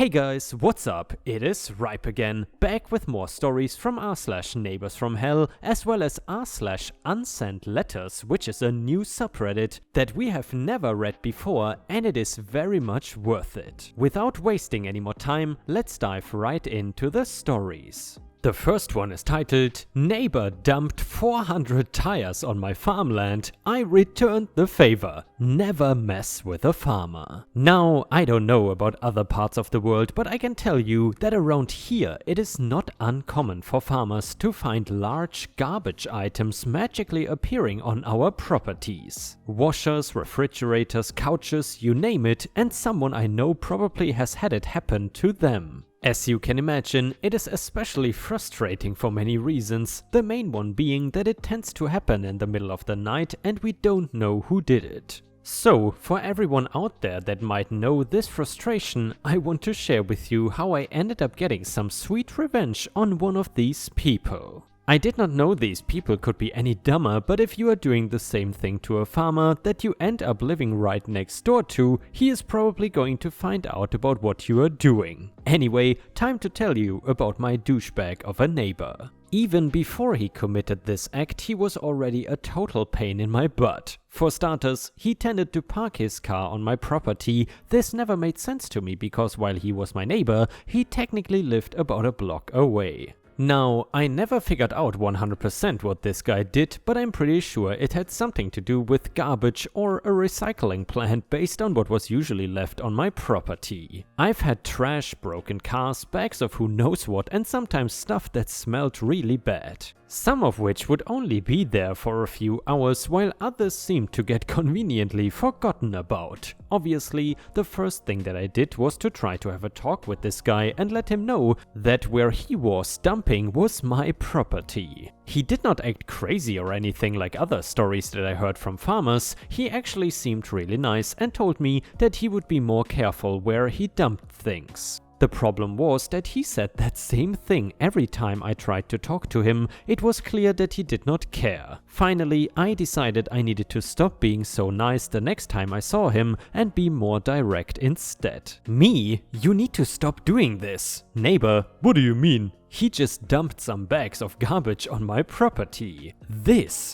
Hey guys, what's up? It is Ripe again, back with more stories from r/neighbors from hell, as well as r/unsent letters, which is a new subreddit that we have never read before, and it is very much worth it. Without wasting any more time, let's dive right into the stories. The first one is titled, Neighbor dumped 400 tires on my farmland. I returned the favor. Never mess with a farmer. Now, I don't know about other parts of the world, but I can tell you that around here it is not uncommon for farmers to find large garbage items magically appearing on our properties. Washers, refrigerators, couches, you name it, and someone I know probably has had it happen to them. As you can imagine, it is especially frustrating for many reasons, the main one being that it tends to happen in the middle of the night and we don't know who did it. So, for everyone out there that might know this frustration, I want to share with you how I ended up getting some sweet revenge on one of these people. I did not know these people could be any dumber, but if you are doing the same thing to a farmer that you end up living right next door to, he is probably going to find out about what you are doing. Anyway, time to tell you about my douchebag of a neighbor. Even before he committed this act, he was already a total pain in my butt. For starters, he tended to park his car on my property. This never made sense to me because while he was my neighbor, he technically lived about a block away. Now, I never figured out 100% what this guy did, but I'm pretty sure it had something to do with garbage or a recycling plant based on what was usually left on my property. I've had trash, broken cars, bags of who knows what, and sometimes stuff that smelled really bad. Some of which would only be there for a few hours, while others seemed to get conveniently forgotten about. Obviously, the first thing that I did was to try to have a talk with this guy and let him know that where he was dumping was my property. He did not act crazy or anything like other stories that I heard from farmers. He actually seemed really nice and told me that he would be more careful where he dumped things. The problem was that he said that same thing every time I tried to talk to him. It was clear that he did not care. Finally, I decided I needed to stop being so nice the next time I saw him and be more direct instead. Me? You need to stop doing this. Neighbor, what do you mean? He just dumped some bags of garbage on my property.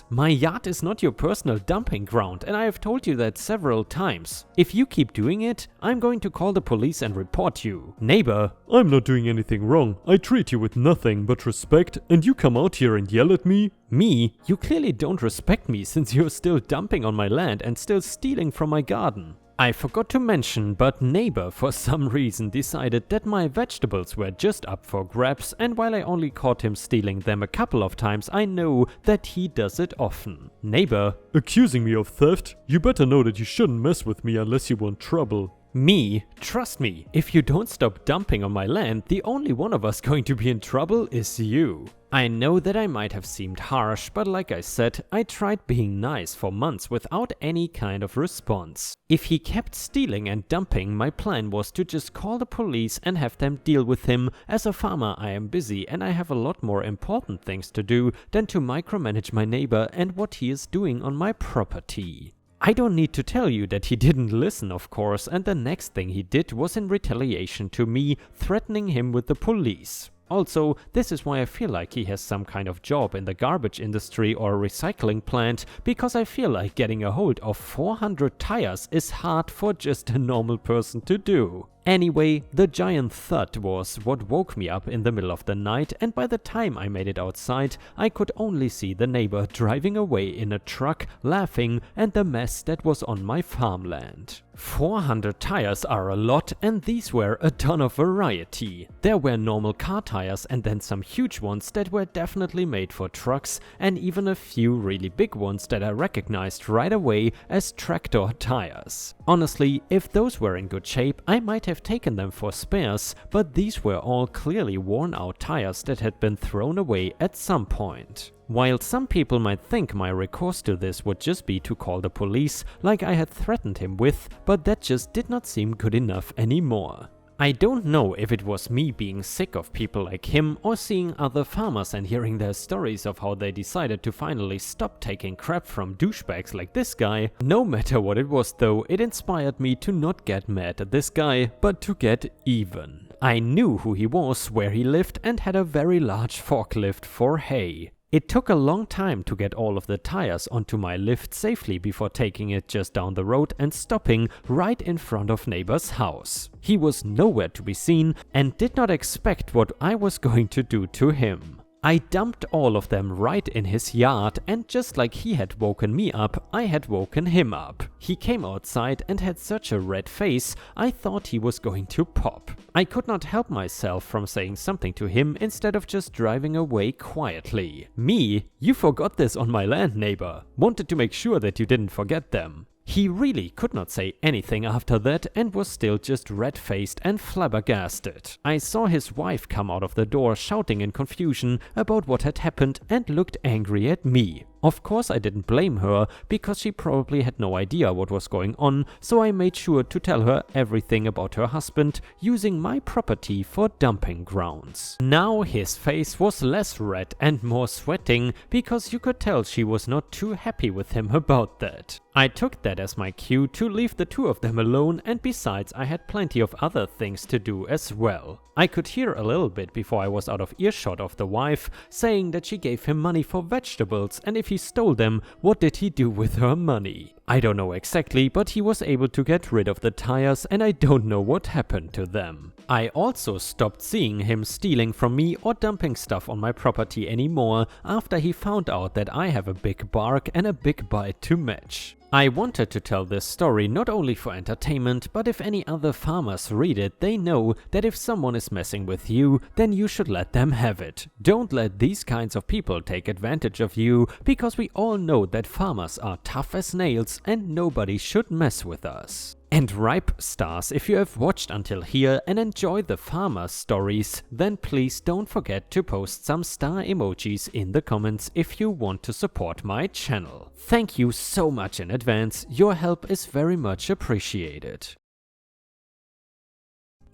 My yard is not your personal dumping ground, and I have told you that several times. If you keep doing it, I'm going to call the police and report you. Neighbor, I'm not doing anything wrong. I treat you with nothing but respect, and you come out here and yell at me? Me? You clearly don't respect me since you're still dumping on my land and still stealing from my garden. I forgot to mention, but neighbor for some reason decided that my vegetables were just up for grabs, and while I only caught him stealing them a couple of times, I know that he does it often. Neighbor, accusing me of theft? You better know that you shouldn't mess with me unless you want trouble. Me? Trust me, if you don't stop dumping on my land, the only one of us going to be in trouble is you. I know that I might have seemed harsh, but like I said, I tried being nice for months without any kind of response. If he kept stealing and dumping, my plan was to just call the police and have them deal with him. As a farmer, I am busy and I have a lot more important things to do than to micromanage my neighbor and what he is doing on my property. I don't need to tell you that he didn't listen, of course, and the next thing he did was in retaliation to me, threatening him with the police. Also, this is why I feel like he has some kind of job in the garbage industry or a recycling plant, because I feel like getting a hold of 400 tires is hard for just a normal person to do. Anyway, the giant thud was what woke me up in the middle of the night, and by the time I made it outside, I could only see the neighbor driving away in a truck, laughing, and the mess that was on my farmland. 400 tires are a lot, and these were a ton of variety. There were normal car tires and then some huge ones that were definitely made for trucks, and even a few really big ones that I recognized right away as tractor tires. Honestly, if those were in good shape, I might have taken them for spares, but these were all clearly worn out tires that had been thrown away at some point. While some people might think my recourse to this would just be to call the police, like I had threatened him with, but that just did not seem good enough anymore. I don't know if it was me being sick of people like him or seeing other farmers and hearing their stories of how they decided to finally stop taking crap from douchebags like this guy. No matter what it was though, it inspired me to not get mad at this guy, but to get even. I knew who he was, where he lived, and had a very large forklift for hay. It took a long time to get all of the tires onto my lift safely before taking it just down the road and stopping right in front of neighbor's house. He was nowhere to be seen and did not expect what I was going to do to him. I dumped all of them right in his yard, and just like he had woken me up, I had woken him up. He came outside and had such a red face, I thought he was going to pop. I could not help myself from saying something to him instead of just driving away quietly. Me? You forgot this on my land, neighbor. Wanted to make sure that you didn't forget them. He really could not say anything after that and was still just red-faced and flabbergasted. I saw his wife come out of the door shouting in confusion about what had happened and looked angry at me. Of course I didn't blame her, because she probably had no idea what was going on, so I made sure to tell her everything about her husband using my property for dumping grounds. Now his face was less red and more sweating, because you could tell she was not too happy with him about that. I took that as my cue to leave the two of them alone, and besides I had plenty of other things to do as well. I could hear a little bit before I was out of earshot of the wife saying that she gave him money for vegetables, and if he stole them, what did he do with her money? I don't know exactly, but he was able to get rid of the tires and I don't know what happened to them. I also stopped seeing him stealing from me or dumping stuff on my property anymore after he found out that I have a big bark and a big bite to match. I wanted to tell this story not only for entertainment, but if any other farmers read it, they know that if someone is messing with you, then you should let them have it. Don't let these kinds of people take advantage of you, because we all know that farmers are tough as nails and nobody should mess with us. And Ripe Stars, if you have watched until here and enjoy the farmer stories, then please don't forget to post some star emojis in the comments if you want to support my channel. Thank you so much in advance, your help is very much appreciated.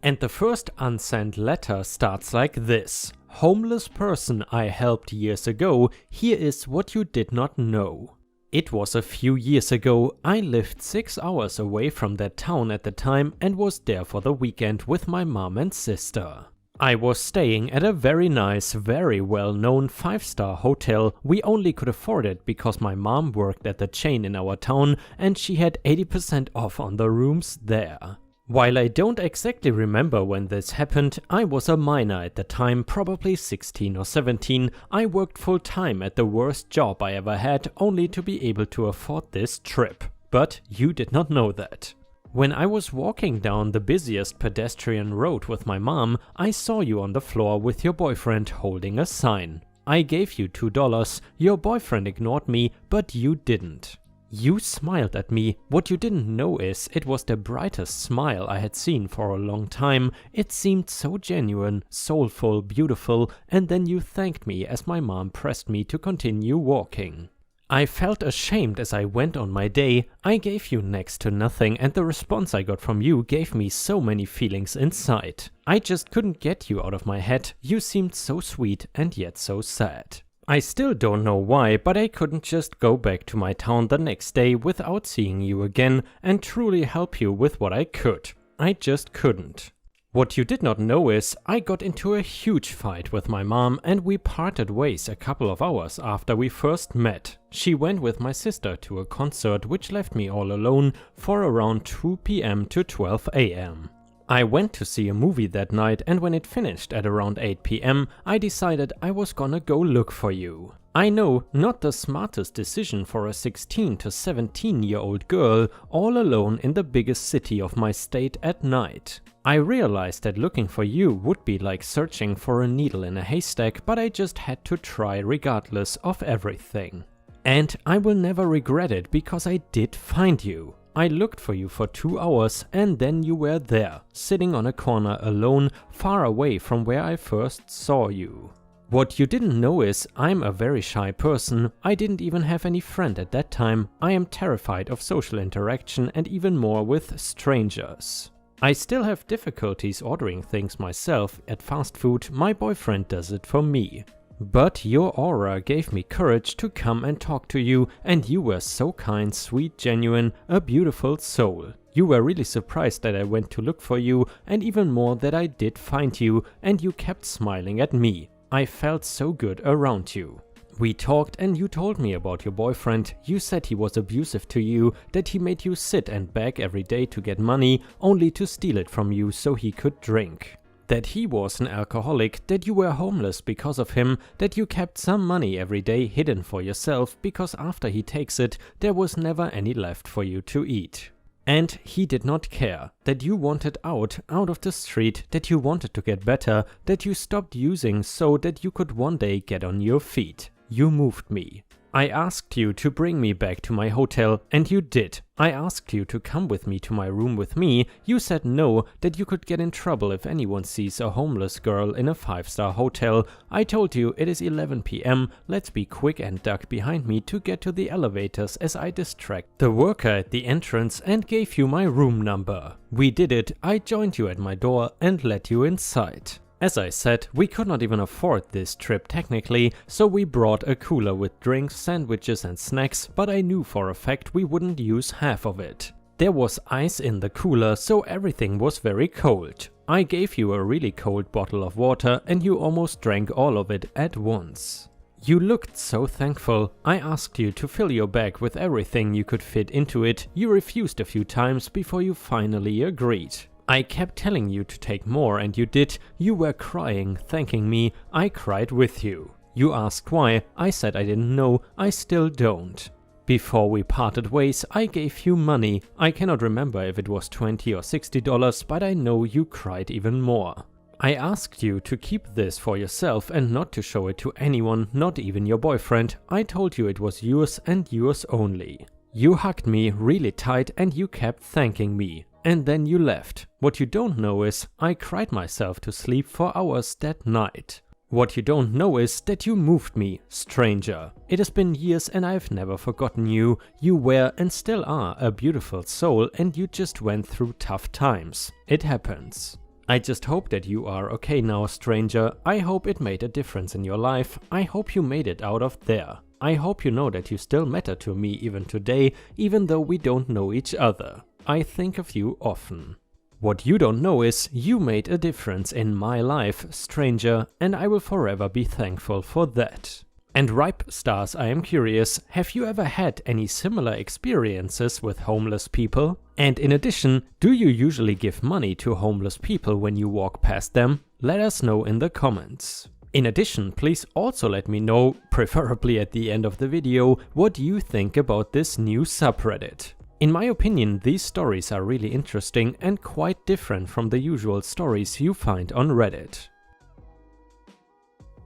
And the first unsent letter starts like this. Homeless person I helped years ago, here is what you did not know. It was a few years ago. I lived 6 hours away from that town at the time and was there for the weekend with my mom and sister. I was staying at a very nice, very well-known 5-star hotel. We only could afford it because my mom worked at the chain in our town and she had 80% off on the rooms there. While I don't exactly remember when this happened, I was a minor at the time, probably 16 or 17. I worked full-time at the worst job I ever had, only to be able to afford this trip. But you did not know that. When I was walking down the busiest pedestrian road with my mom, I saw you on the floor with your boyfriend holding a sign. I gave you $2, your boyfriend ignored me, but you didn't. You smiled at me. What you didn't know is it was the brightest smile I had seen for a long time. It seemed so genuine, soulful, beautiful, and then you thanked me as my mom pressed me to continue walking. I felt ashamed as I went on my day. I gave you next to nothing, and the response I got from you gave me so many feelings inside. I just couldn't get you out of my head. You seemed so sweet and yet so sad. I still don't know why, but I couldn't just go back to my town the next day without seeing you again and truly help you with what I could. I just couldn't. What you did not know is I got into a huge fight with my mom and we parted ways a couple of hours after we first met. She went with my sister to a concert which left me all alone for around 2 p.m. to 12 a.m. I went to see a movie that night, and when it finished at around 8 p.m, I decided I was gonna go look for you. I know, not the smartest decision for a 16 to 17-year-old girl all alone in the biggest city of my state at night. I realized that looking for you would be like searching for a needle in a haystack, but I just had to try regardless of everything. And I will never regret it because I did find you. I looked for you for 2 hours and then you were there, sitting on a corner alone, far away from where I first saw you. What you didn't know is I'm a very shy person. I didn't even have any friend at that time. I am terrified of social interaction and even more with strangers. I still have difficulties ordering things myself at fast food, my boyfriend does it for me. But your aura gave me courage to come and talk to you, and you were so kind, sweet, genuine, a beautiful soul. You were really surprised that I went to look for you, and even more that I did find you, and you kept smiling at me. I felt so good around you. We talked and you told me about your boyfriend. You said he was abusive to you, that he made you sit and beg every day to get money, only to steal it from you so he could drink. That he was an alcoholic, that you were homeless because of him, that you kept some money every day hidden for yourself because after he takes it, there was never any left for you to eat. And he did not care, that you wanted out of the street, that you wanted to get better, that you stopped using so that you could one day get on your feet. You moved me. I asked you to bring me back to my hotel, and you did. I asked you to come with me to my room with me. You said no, that you could get in trouble if anyone sees a homeless girl in a 5-star hotel. I told you it is 11 p.m, let's be quick and duck behind me to get to the elevators as I distract the worker at the entrance and gave you my room number. We did it, I joined you at my door and let you inside. As I said, we could not even afford this trip technically, so we brought a cooler with drinks, sandwiches and snacks, but I knew for a fact we wouldn't use half of it. There was ice in the cooler, so everything was very cold. I gave you a really cold bottle of water and you almost drank all of it at once. You looked so thankful. I asked you to fill your bag with everything you could fit into it. You refused a few times before you finally agreed. I kept telling you to take more and you did. You were crying, thanking me. I cried with you. You asked why. I said I didn't know. I still don't. Before we parted ways, I gave you money. I cannot remember if it was $20 or $60, but I know you cried even more. I asked you to keep this for yourself and not to show it to anyone, not even your boyfriend. I told you it was yours and yours only. You hugged me really tight and you kept thanking me. And then you left. What you don't know is, I cried myself to sleep for hours that night. What you don't know is that you moved me, stranger. It has been years and I've never forgotten you. You were and still are a beautiful soul and you just went through tough times. It happens. I just hope that you are okay now, stranger. I hope it made a difference in your life. I hope you made it out of there. I hope you know that you still matter to me even today, even though we don't know each other. I think of you often. What you don't know is you made a difference in my life, stranger, and I will forever be thankful for that. And Ripe Stars, I am curious, have you ever had any similar experiences with homeless people? And in addition, do you usually give money to homeless people when you walk past them? Let us know in the comments. In addition, please also let me know, preferably at the end of the video, what you think about this new subreddit. In my opinion, these stories are really interesting and quite different from the usual stories you find on Reddit.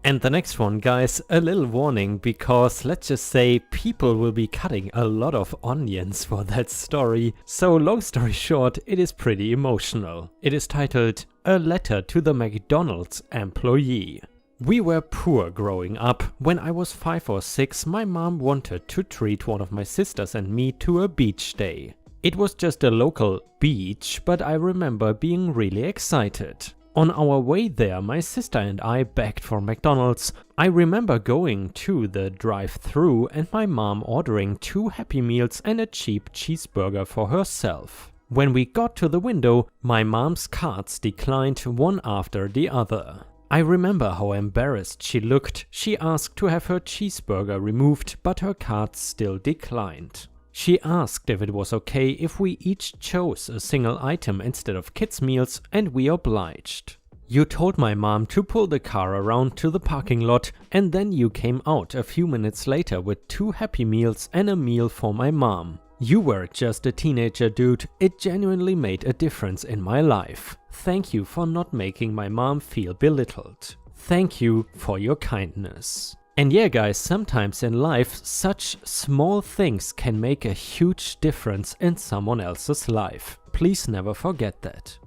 And the next one, guys, a little warning, because let's just say people will be cutting a lot of onions for that story. So long story short, it is pretty emotional. It is titled, A Letter to the McDonald's Employee. We were poor growing up. When I was 5 or 6, my mom wanted to treat one of my sisters and me to a beach day. It was just a local beach, but I remember being really excited. On our way there, my sister and I begged for McDonald's. I remember going to the drive-thru and my mom ordering 2 Happy Meals and a cheap cheeseburger for herself. When we got to the window, my mom's cards declined one after the other. I remember how embarrassed she looked. She asked to have her cheeseburger removed, but her cards still declined. She asked if it was okay if we each chose a single item instead of kids' meals, and we obliged. You told my mom to pull the car around to the parking lot, and then you came out a few minutes later with 2 Happy Meals and a meal for my mom. You were just a teenager, dude. It genuinely made a difference in my life. Thank you for not making my mom feel belittled. Thank you for your kindness. And yeah, guys, sometimes in life, such small things can make a huge difference in someone else's life. Please never forget that.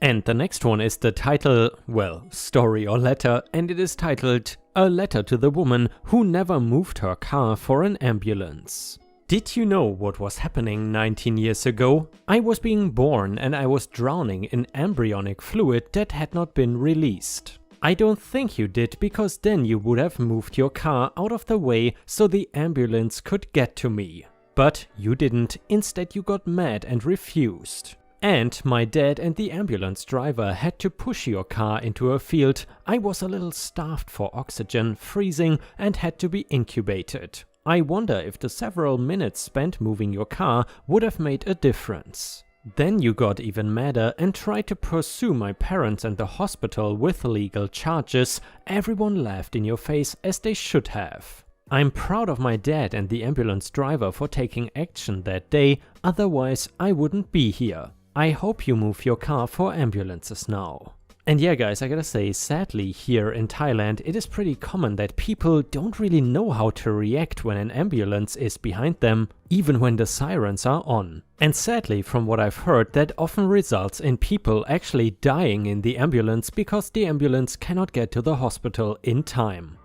And the next one is the title, well, story or letter, and it is titled, A Letter to the Woman Who Never Moved Her Car for an Ambulance. Did you know what was happening 19 years ago? I was being born and I was drowning in embryonic fluid that had not been released. I don't think you did, because then you would have moved your car out of the way so the ambulance could get to me. But you didn't, instead you got mad and refused. And my dad and the ambulance driver had to push your car into a field. I was a little starved for oxygen, freezing, and had to be incubated. I wonder if the several minutes spent moving your car would have made a difference. Then you got even madder and tried to pursue my parents and the hospital with legal charges. Everyone laughed in your face, as they should have. I'm proud of my dad and the ambulance driver for taking action that day, otherwise I wouldn't be here. I hope you move your car for ambulances now. And yeah guys, I gotta say, sadly here in Thailand it is pretty common that people don't really know how to react when an ambulance is behind them, even when the sirens are on. And sadly, from what I've heard, that often results in people actually dying in the ambulance because the ambulance cannot get to the hospital in time.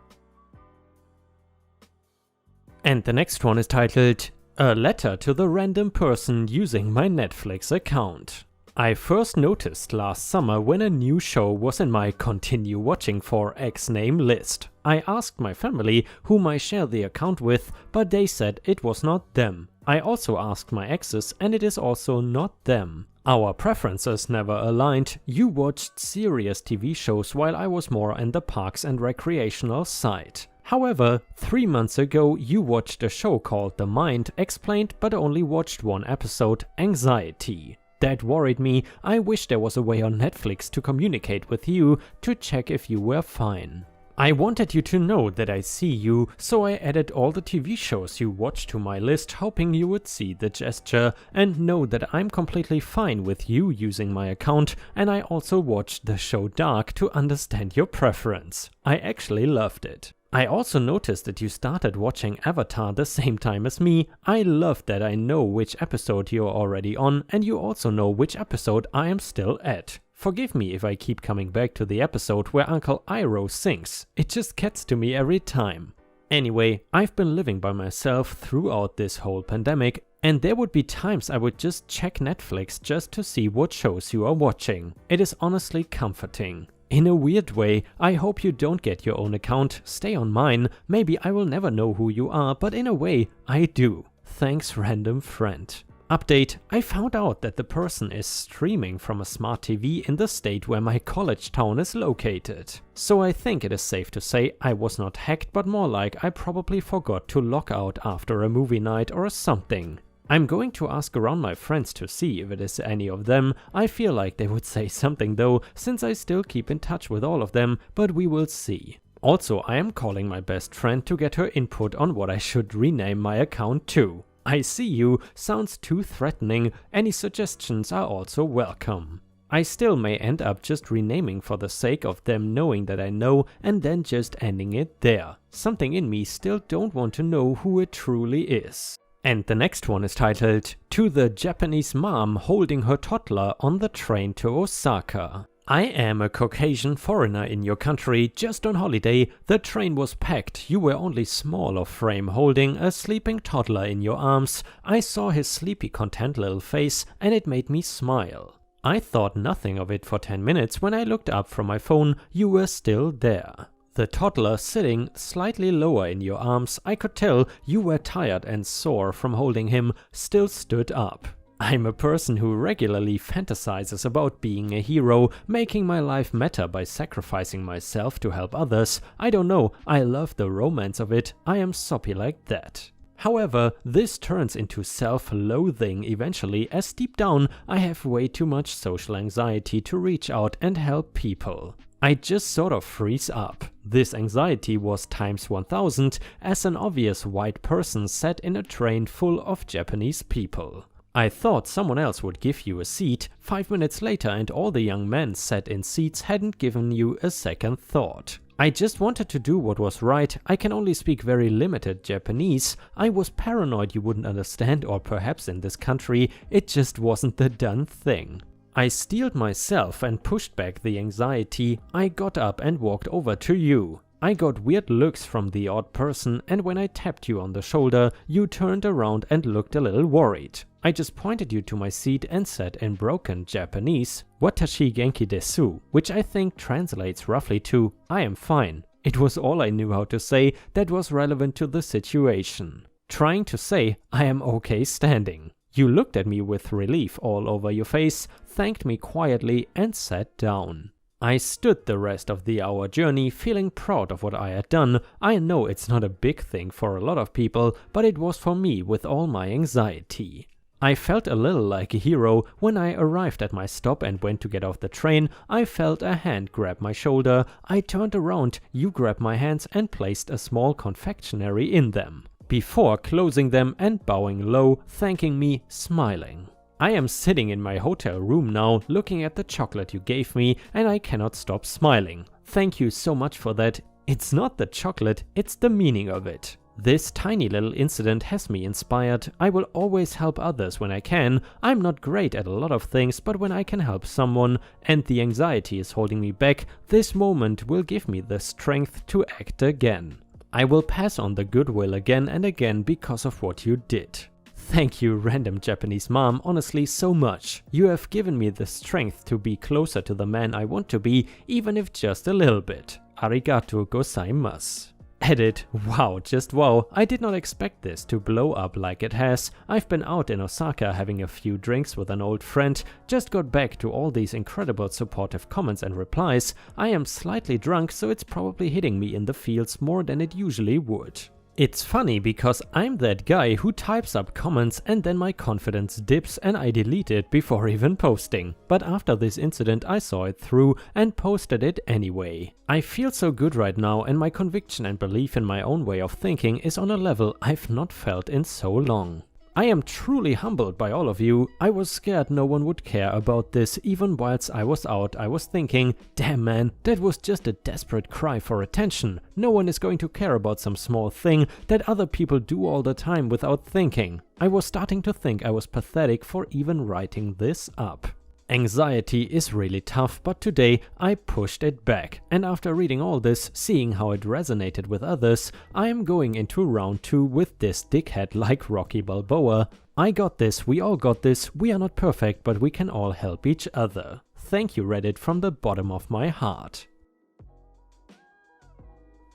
And the next one is titled, "A letter to the random person using my Netflix account." I first noticed last summer when a new show was in my continue watching for X name list. I asked my family whom I share the account with, but they said it was not them. I also asked my exes and it is also not them. Our preferences never aligned. You watched serious TV shows while I was more on the parks and recreational side. However, 3 months ago you watched a show called The Mind Explained, but only watched one episode, Anxiety. That worried me. I wish there was a way on Netflix to communicate with you to check if you were fine. I wanted you to know that I see you, so I added all the TV shows you watch to my list, hoping you would see the gesture and know that I'm completely fine with you using my account, and I also watched the show Dark to understand your preference. I actually loved it. I also noticed that you started watching Avatar the same time as me. I love that I know which episode you're already on, and you also know which episode I am still at. Forgive me if I keep coming back to the episode where Uncle Iroh sings. It just gets to me every time. Anyway, I've been living by myself throughout this whole pandemic, and there would be times I would just check Netflix just to see what shows you are watching. It is honestly comforting. In a weird way, I hope you don't get your own account, stay on mine. Maybe I will never know who you are, but in a way, I do. Thanks, random friend. Update: I found out that the person is streaming from a smart TV in the state where my college town is located. So I think it is safe to say I was not hacked, but more like I probably forgot to log out after a movie night or something. I'm going to ask around my friends to see if it is any of them. I feel like they would say something though, since I still keep in touch with all of them, but we will see. Also, I am calling my best friend to get her input on what I should rename my account to. I see you sounds too threatening. Any suggestions are also welcome. I still may end up just renaming for the sake of them knowing that I know and then just ending it there. Something in me still don't want to know who it truly is. And the next one is titled, "To the Japanese mom holding her toddler on the train to Osaka." I am a Caucasian foreigner in your country, just on holiday. The train was packed. You were only small of frame holding a sleeping toddler in your arms. I saw his sleepy content little face and it made me smile. I thought nothing of it for 10 minutes. When I looked up from my phone, you were still there. The toddler sitting slightly lower in your arms. I could tell you were tired and sore from holding him, still stood up. I'm a person who regularly fantasizes about being a hero, making my life matter by sacrificing myself to help others. I don't know, I love the romance of it. I am soppy like that. However, this turns into self-loathing eventually, as deep down I have way too much social anxiety to reach out and help people. I just sort of freeze up. This anxiety was times 1000 as an obvious white person sat in a train full of Japanese people. I thought someone else would give you a seat. 5 minutes later and all the young men sat in seats hadn't given you a second thought. I just wanted to do what was right. I can only speak very limited Japanese. I was paranoid you wouldn't understand, or perhaps in this country it just wasn't the done thing. I steeled myself and pushed back the anxiety. I got up and walked over to you. I got weird looks from the odd person, and when I tapped you on the shoulder, you turned around and looked a little worried. I just pointed you to my seat and said in broken Japanese, "Watashi genki desu," which I think translates roughly to, "I am fine." It was all I knew how to say that was relevant to the situation. Trying to say, "I am okay standing." You looked at me with relief all over your face, thanked me quietly and sat down. I stood the rest of the hour journey feeling proud of what I had done. I know it's not a big thing for a lot of people, but it was for me with all my anxiety. I felt a little like a hero when I arrived at my stop and went to get off the train. I felt a hand grab my shoulder. I turned around, you grabbed my hands and placed a small confectionery in them, before closing them and bowing low, thanking me, smiling. I am sitting in my hotel room now, looking at the chocolate you gave me, and I cannot stop smiling. Thank you so much for that. It's not the chocolate, it's the meaning of it. This tiny little incident has me inspired. I will always help others when I can. I'm not great at a lot of things, but when I can help someone and the anxiety is holding me back, this moment will give me the strength to act again. I will pass on the goodwill again and again because of what you did. Thank you, random Japanese mom, honestly so much. You have given me the strength to be closer to the man I want to be, even if just a little bit. Arigato gozaimasu. Edit. Wow, just wow. I did not expect this to blow up like it has. I've been out in Osaka having a few drinks with an old friend, just got back to all these incredible supportive comments and replies. I am slightly drunk, so it's probably hitting me in the feels more than it usually would. It's funny because I'm that guy who types up comments and then my confidence dips and I delete it before even posting. But after this incident I saw it through and posted it anyway. I feel so good right now and my conviction and belief in my own way of thinking is on a level I've not felt in so long. I am truly humbled by all of you. I was scared no one would care about this. Even whilst I was out, I was thinking, damn man, that was just a desperate cry for attention. No one is going to care about some small thing that other people do all the time without thinking. I was starting to think I was pathetic for even writing this up. Anxiety is really tough, but today I pushed it back, and after reading all this, seeing how it resonated with others, I am going into round 2 with this dickhead like Rocky Balboa. I got this, we all got this, we are not perfect, but we can all help each other. Thank you Reddit from the bottom of my heart.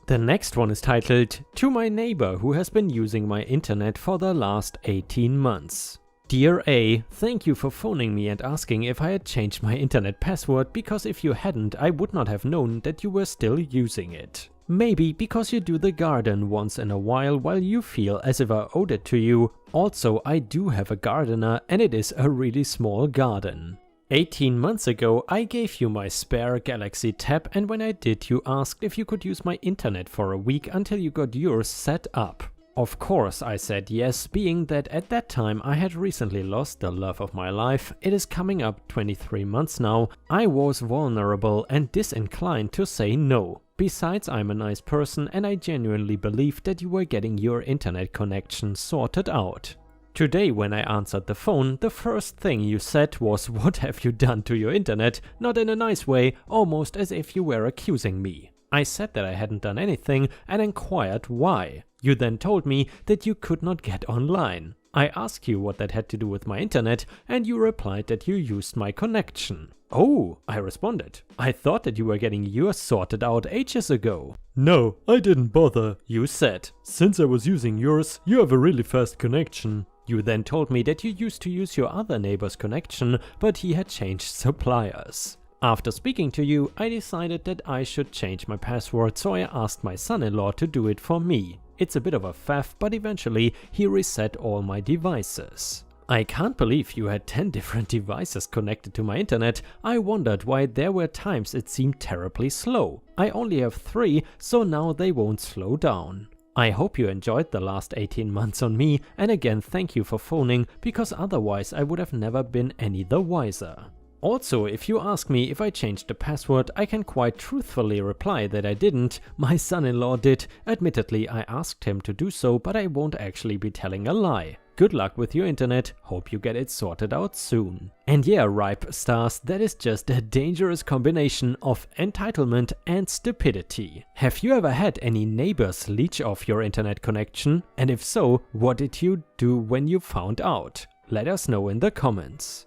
The next one is titled, "To my neighbor who has been using my internet for the last 18 months. Dear A, thank you for phoning me and asking if I had changed my internet password, because if you hadn't I would not have known that you were still using it. Maybe because you do the garden once in a while you feel as if I owed it to you. Also, I do have a gardener and it is a really small garden. 18 months ago I gave you my spare Galaxy Tab, and when I did you asked if you could use my internet for a week until you got yours set up. Of course I said yes, being that at that time I had recently lost the love of my life. It is coming up 23 months now. I was vulnerable and disinclined to say no. Besides, I'm a nice person and I genuinely believed that you were getting your internet connection sorted out. Today when I answered the phone, the first thing you said was, "What have you done to your internet?" Not in a nice way, almost as if you were accusing me. I said that I hadn't done anything and inquired why. You then told me that you could not get online. I asked you what that had to do with my internet, and you replied that you used my connection. "Oh," I responded. "I thought that you were getting yours sorted out ages ago." "No, I didn't bother," you said. "Since I was using yours, you have a really fast connection." You then told me that you used to use your other neighbor's connection, but he had changed suppliers. After speaking to you, I decided that I should change my password, so I asked my son-in-law to do it for me. It's a bit of a faff, but eventually he reset all my devices. I can't believe you had 10 different devices connected to my internet. I wondered why there were times it seemed terribly slow. I only have 3, so now they won't slow down. I hope you enjoyed the last 18 months on me, and again thank you for phoning, because otherwise I would have never been any the wiser. Also, if you ask me if I changed the password, I can quite truthfully reply that I didn't. My son-in-law did. Admittedly, I asked him to do so, but I won't actually be telling a lie. Good luck with your internet, hope you get it sorted out soon. And yeah, ripe stars, that is just a dangerous combination of entitlement and stupidity. Have you ever had any neighbors leech off your internet connection? And if so, what did you do when you found out? Let us know in the comments.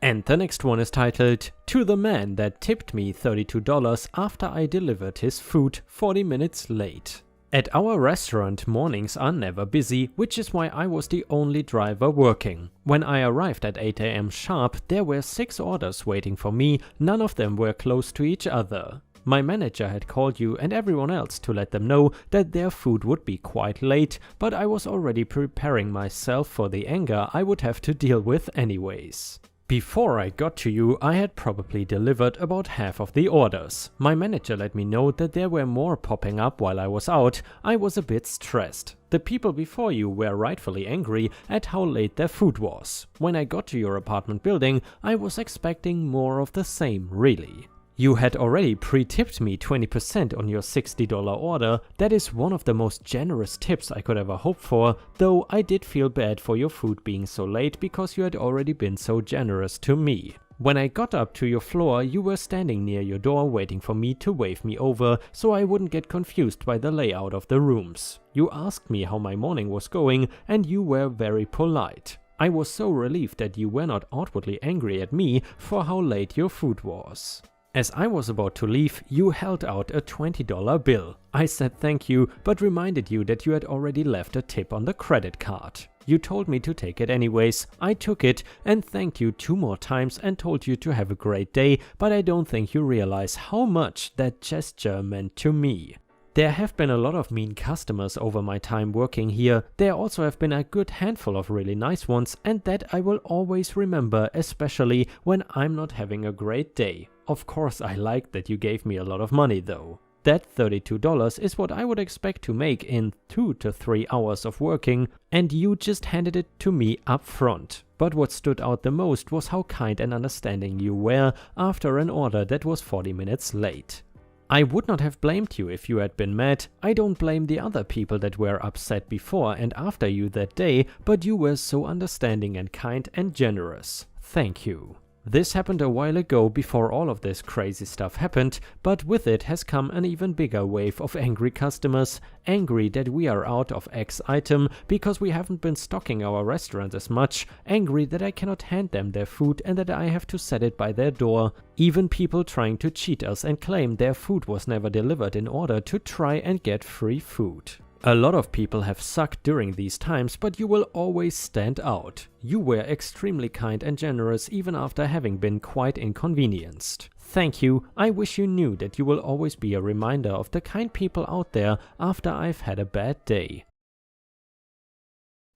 And the next one is titled, "To the man that tipped me $32 after I delivered his food 40 minutes late." At our restaurant, mornings are never busy, which is why I was the only driver working. When I arrived at 8 AM sharp, there were 6 orders waiting for me, none of them were close to each other. My manager had called you and everyone else to let them know that their food would be quite late, but I was already preparing myself for the anger I would have to deal with anyways. Before I got to you, I had probably delivered about half of the orders. My manager let me know that there were more popping up while I was out. I was a bit stressed. The people before you were rightfully angry at how late their food was. When I got to your apartment building, I was expecting more of the same, really. You had already pre-tipped me 20% on your $60 order. That is one of the most generous tips I could ever hope for, though I did feel bad for your food being so late because you had already been so generous to me. When I got up to your floor, you were standing near your door waiting for me to wave me over so I wouldn't get confused by the layout of the rooms. You asked me how my morning was going and you were very polite. I was so relieved that you were not outwardly angry at me for how late your food was. As I was about to leave, you held out a $20 bill. I said thank you, but reminded you that you had already left a tip on the credit card. You told me to take it anyways. I took it and thanked you 2 more times and told you to have a great day, but I don't think you realize how much that gesture meant to me. There have been a lot of mean customers over my time working here. There also have been a good handful of really nice ones, and that I will always remember, especially when I'm not having a great day. Of course I like that you gave me a lot of money though. That $32 is what I would expect to make in 2 to 3 hours of working, and you just handed it to me up front. But what stood out the most was how kind and understanding you were after an order that was 40 minutes late. I would not have blamed you if you had been mad. I don't blame the other people that were upset before and after you that day, but you were so understanding and kind and generous. Thank you. This happened a while ago before all of this crazy stuff happened, but with it has come an even bigger wave of angry customers, angry that we are out of X item because we haven't been stocking our restaurant as much, angry that I cannot hand them their food and that I have to set it by their door, even people trying to cheat us and claim their food was never delivered in order to try and get free food. A lot of people have sucked during these times, but you will always stand out. You were extremely kind and generous even after having been quite inconvenienced. Thank you. I wish you knew that you will always be a reminder of the kind people out there after I've had a bad day.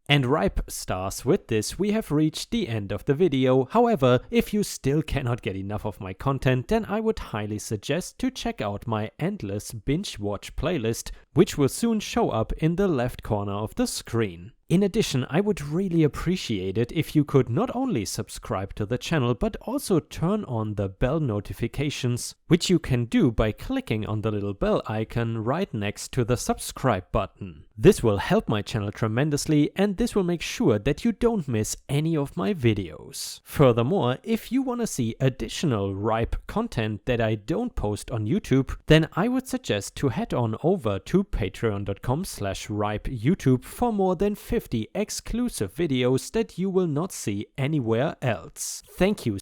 And ripe stars, with this we have reached the end of the video. However, if you still cannot get enough of my content, then I would highly suggest to check out my endless binge watch playlist, which will soon show up in the left corner of the screen. In addition, I would really appreciate it if you could not only subscribe to the channel, but also turn on the bell notifications, which you can do by clicking on the little bell icon right next to the subscribe button. This will help my channel tremendously, and this will make sure that you don't miss any of my videos. Furthermore, if you want to see additional ripe content that I don't post on YouTube, then I would suggest to head on over to patreon.com/ripeyoutube for more than 50 exclusive videos that you will not see anywhere else. Thank you